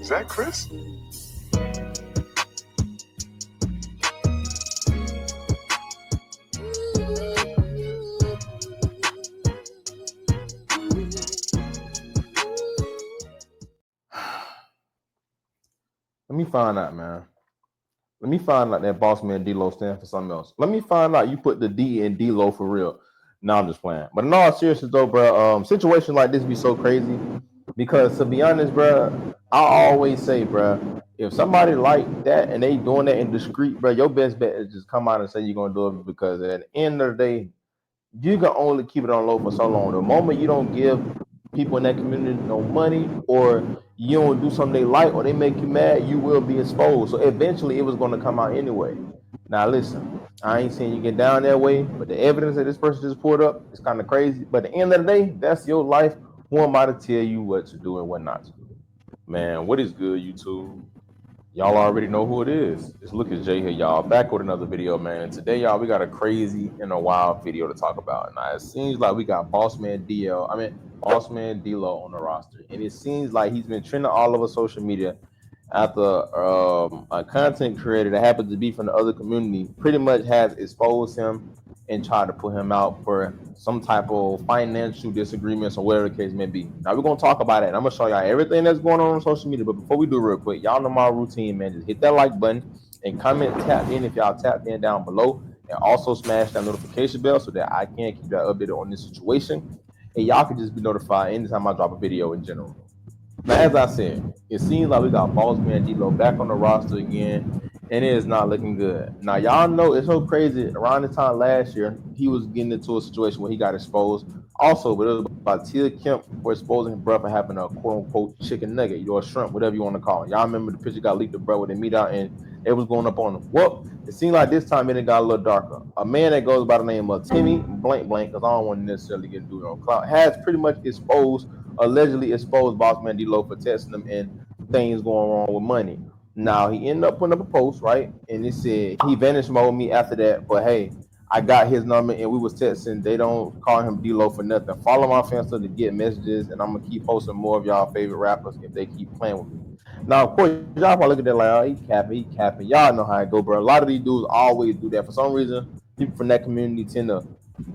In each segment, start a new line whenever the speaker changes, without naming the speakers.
Is that Chris?
Let me find out, man. Let me find out that Bossman Dlow stands for something else. Let me find out you put the D in Dlow for real. No, I'm just playing. But in all seriousness, though, bro, situations like this be so crazy because to be honest, bro, I always say, bro, if somebody like that and they doing that in discreet, bro, your best bet is just come out and say you're gonna do it because at the end of the day, you can only keep it on low for so long. The moment you don't give people in that community no money or you don't do something they like or they make you mad, you will be exposed. So eventually it was going to come out anyway. Now listen, I ain't saying you get down that way, but the evidence that this person just pulled up is kind of crazy. But at the end of the day, that's your life. Who am I to tell you what to do and what not to do? Man, what is good, YouTube? Y'all already know who it is. It's Look at Jay here, y'all. Back with another video, man. Today, y'all, we got a crazy and a wild video to talk about. Now, it seems like we got Bossman Dlow on the roster. And it seems like he's been trending all over social media after a content creator that happens to be from the other community pretty much has exposed him and tried to put him out for some type of financial disagreements or whatever the case may be. Now we're gonna talk about it. And I'm gonna show y'all everything that's going on social media. But before we do, real quick, y'all know my routine, man. Just hit that like button and comment tap in if y'all tapped in down below, and also smash that notification bell so that I can keep that updated on this situation, and y'all can just be notified anytime I drop a video in general. Now, as I said, it seems like we got Bossman Dlow back on the roster again, and it is not looking good. Now, y'all know it's so crazy. Around this time last year, he was getting into a situation where he got exposed. Also, but it was about Tia Kemp for exposing his brother for having a quote-unquote chicken nugget, or shrimp, whatever you want to call it. Y'all remember the picture got leaked of bro when they meet out and it was going up on him. Well, it seemed like this time it got a little darker. A man that goes by the name of Timmy Blank Blank, because I don't want to necessarily get into it on clout, has pretty much allegedly exposed Bossman Dlow for testing him and things going wrong with money. Now he ended up putting up a post, right? And it said he vanished mode me after that, but hey, I got his number and we was texting. They don't call him Dlow for nothing. Follow my fans to get messages, and I'm gonna keep posting more of y'all favorite rappers if they keep playing with me. Now, of course, y'all probably look at that like, oh, he capping. Y'all know how it go, bro. A lot of these dudes always do that. For some reason, people from that community tend to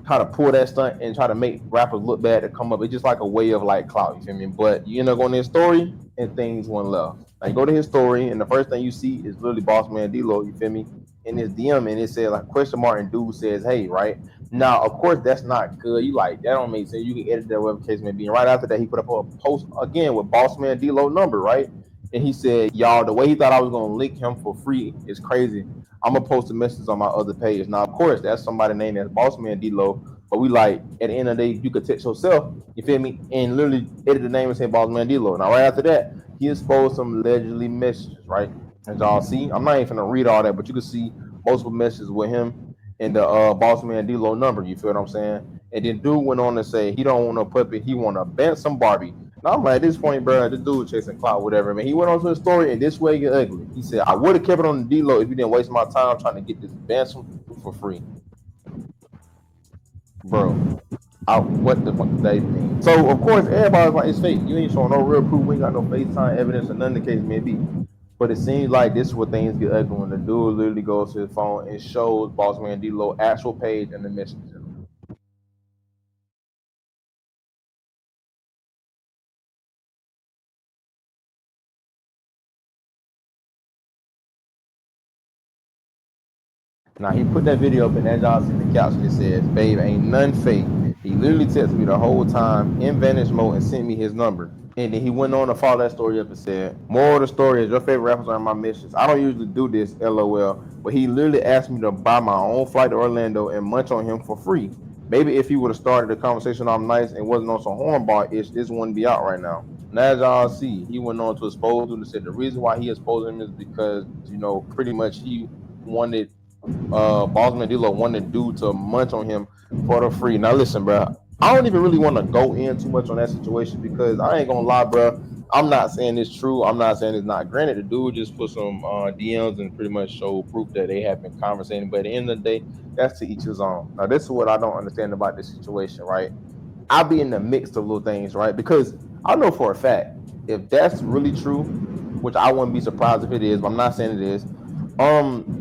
kind of pull that stunt and try to make rappers look bad to come up. It's just like a way of like clout, you feel me? But you end up going to his story and things went left. Like, go to his story and the first thing you see is literally Bossman Dlow, you feel me? In his DM, and it says like question mark and dude says, hey, right? Now, of course, that's not good. You like that don't make sense. You can edit that whatever case may be. And right after that, he put up a post again with Bossman Dlow number, right? And he said, y'all, the way he thought I was gonna link him for free is crazy. I'm gonna post a message on my other page. Now, of course, that's somebody named as Bossman Dlow, but we like at the end of the day, you could text yourself, you feel me, and literally edit the name and say Bossman Dlow. Now, right after that, he exposed some allegedly messages, right? As y'all see, I'm not even gonna read all that, but you can see multiple messages with him and the Bossman Dlow number. You feel what I'm saying? And then dude went on to say he don't want no puppy, he want to some Barbie. Now I'm like, at this point, bro, this dude chasing clout, whatever. Man, he went on to the story, and this way get ugly. He said, I would have kept it on the D-Lo if you didn't waste my time trying to get this Bansom for free. Bro, what the fuck does that mean? So, of course, everybody's like, it's fake. You ain't showing no real proof. We ain't got no FaceTime evidence or none of the case may be. But it seems like this is where things get ugly when the dude literally goes to his phone and shows Bossman Dlow actual page and the messenger. Now he put that video up, and as y'all see in the caption, it says, "Babe, ain't none fake." He literally texted me the whole time in vanish mode and sent me his number. And then he went on to follow that story up and said, "Moral of the story is your favorite rappers are my missions. I don't usually do this, lol. But he literally asked me to buy my own flight to Orlando and munch on him for free. Maybe if he would have started the conversation off nice and wasn't on some hornball ish, this wouldn't be out right now." And as y'all see, he went on to expose him and said the reason why he exposed him is because, pretty much he wanted Bossman Dlow wanted dude to munch on him for the free. Now listen, bro, I don't even really want to go in too much on that situation because I ain't gonna lie, bro. I'm not saying it's true. I'm not saying it's not. Granted, the dude just put some DMs and pretty much showed proof that they have been conversating. But at the end of the day, that's to each his own. Now, this is what I don't understand about this situation, right? I'll be in the mix of little things, right? Because I know for a fact if that's really true, which I wouldn't be surprised if it is, but I'm not saying it is.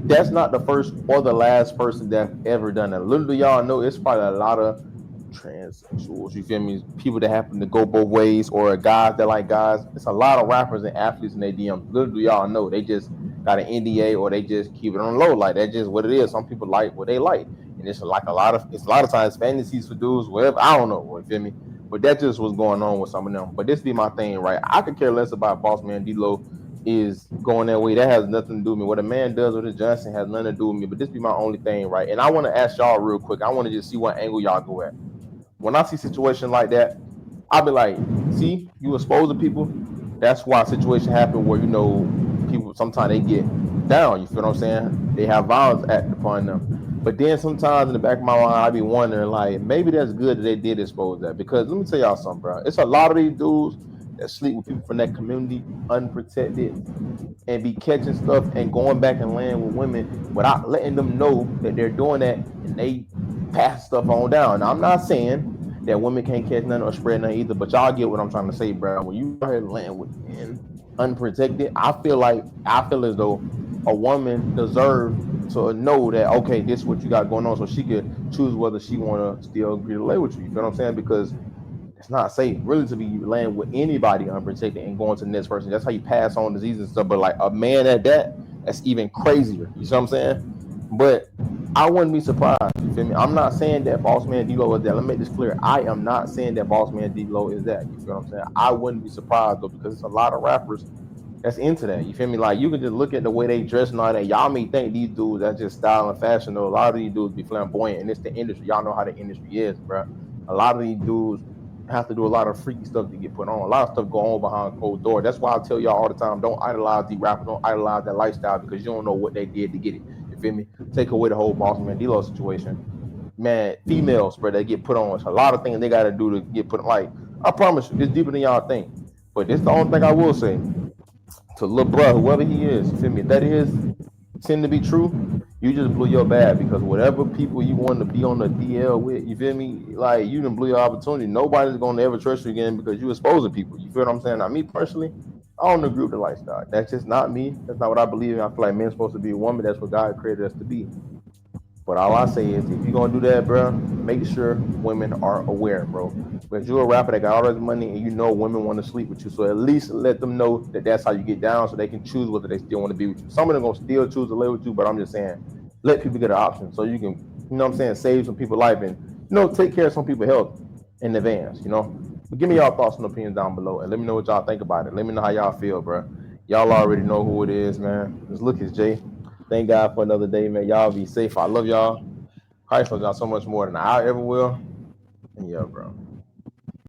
That's not the first or the last person that ever done that. Little do y'all know, it's probably a lot of transsexuals, you feel me? People that happen to go both ways, or guys that like guys. It's a lot of rappers and athletes in their DMs. Little do y'all know, they just got an NDA or they just keep it on low. Like that's just what it is. Some people like what they like, and it's a lot of times fantasies for dudes, whatever. I don't know, you feel me? But that just was going on with some of them. But this be my thing, right? I could care less about Bossman Dlow is going that way. That has nothing to do with me. What a man does with his Johnson has nothing to do with me. But this be my only thing, right? And I want to ask y'all real quick. I want to just see what angle y'all go at. When I see situations like that, I'll be like, see, you expose the people. That's why a situation happen where, people sometimes they get down. You feel what I'm saying? They have violence acted upon them. But then sometimes in the back of my mind, I be wondering, like, maybe that's good that they did expose that. Because let me tell y'all something, bro. It's a lot of these dudes that sleep with people from that community unprotected and be catching stuff and going back and laying with women without letting them know that they're doing that, and they pass stuff on down. Now, I'm not saying that women can't catch nothing or spread nothing either, but y'all get what I'm trying to say, bro. When you out here laying with men unprotected, I feel as though a woman deserves to know that, okay, this is what you got going on, so she could choose whether she want to still agree to lay with you. You feel what I'm saying? Because it's not safe really to be laying with anybody unprotected and going to the next person. That's how you pass on disease and stuff. But like a man at that, that's even crazier. You see what I'm saying? But I wouldn't be surprised. You feel me? I'm not saying that Bossman Dlow is that. Let me make this clear. I am not saying that Bossman Dlow is that. You feel what I'm saying? I wouldn't be surprised though, because it's a lot of rappers that's into that. You feel me? Like you can just look at the way they dress and all that. Y'all may think these dudes that's just style and fashion. Though a lot of these dudes be flamboyant, and it's the industry. Y'all know how the industry is, bro. A lot of these dudes have to do a lot of freaky stuff to get put on. A lot of stuff go on behind closed door. That's why I tell y'all all the time, don't idolize these rappers, don't idolize that lifestyle, because you don't know what they did to get it. You feel me? Take away the whole Bossman Dlow situation. Man, females, bro, they get put on. It's a lot of things they got to do to get put on. Like, I promise you, it's deeper than y'all think. But this is the only thing I will say to little bro, whoever he is. You feel me? If that is tend to be true, you just blew your bad, because whatever people you want to be on the DL with, you feel me? Like you done blew your opportunity. Nobody's gonna ever trust you again because you exposing people. You feel what I'm saying? Now, me personally, I don't agree with the lifestyle. That's just not me. That's not what I believe in. I feel like men's supposed to be a woman. That's what God created us to be. But all I say is, if you're gonna do that, bro, make sure women are aware, bro. Because you're a rapper that got all this money, and you know women want to sleep with you. So at least let them know that that's how you get down, so they can choose whether they still want to be with you. Some of them gonna still choose to live with you, but I'm just saying, let people get an option so you can, what I'm saying, save some people's life and take care of some people's health in advance. But give me y'all thoughts and opinions down below, and let me know what y'all think about it. Let me know how y'all feel, bro. Y'all already know who it is, man. This look is Jay. Thank God for another day, man. Y'all be safe. I love y'all. Christ loves y'all so much more than I ever will. And yeah, bro.